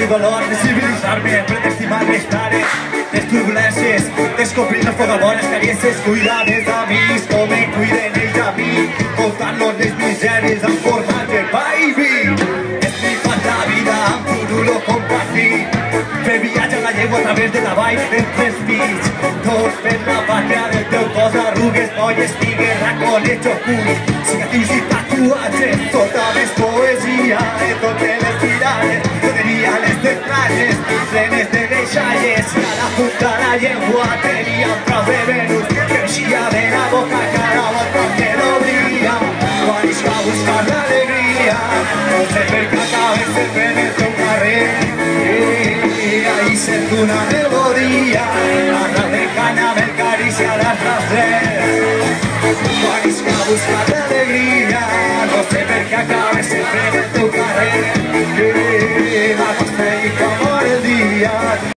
dolor, visibilitzar-me per t'estimar l'estaré. Les turbulències, descobrir les fogabones carieses, cuidar dels amics com em cuiden ells a mi, contant-los les misèries en formatge, baby. Estripar la vida amb turulo compartir, fer viatge a la llengua a través de la vall dels tres fills, tot per la pàtria del teu cos, arrugues, molles, tigues, racones, ocults, cicatius i tatuatges, tota més poesia de totes les tirades, tenia les entranyes plenes de deixalles, i a la punta de la llengua tenia un tros de Venus, creixia de la boca cada volta que l'obria, quan és que buscar l'alegria, no sé per què acabes sempre en el teu carrer, ahí sento una melodia, arran de cañamel caricia las rases, quan és que buscar l'alegria, no sé per què acabes sempre en el teu carrer.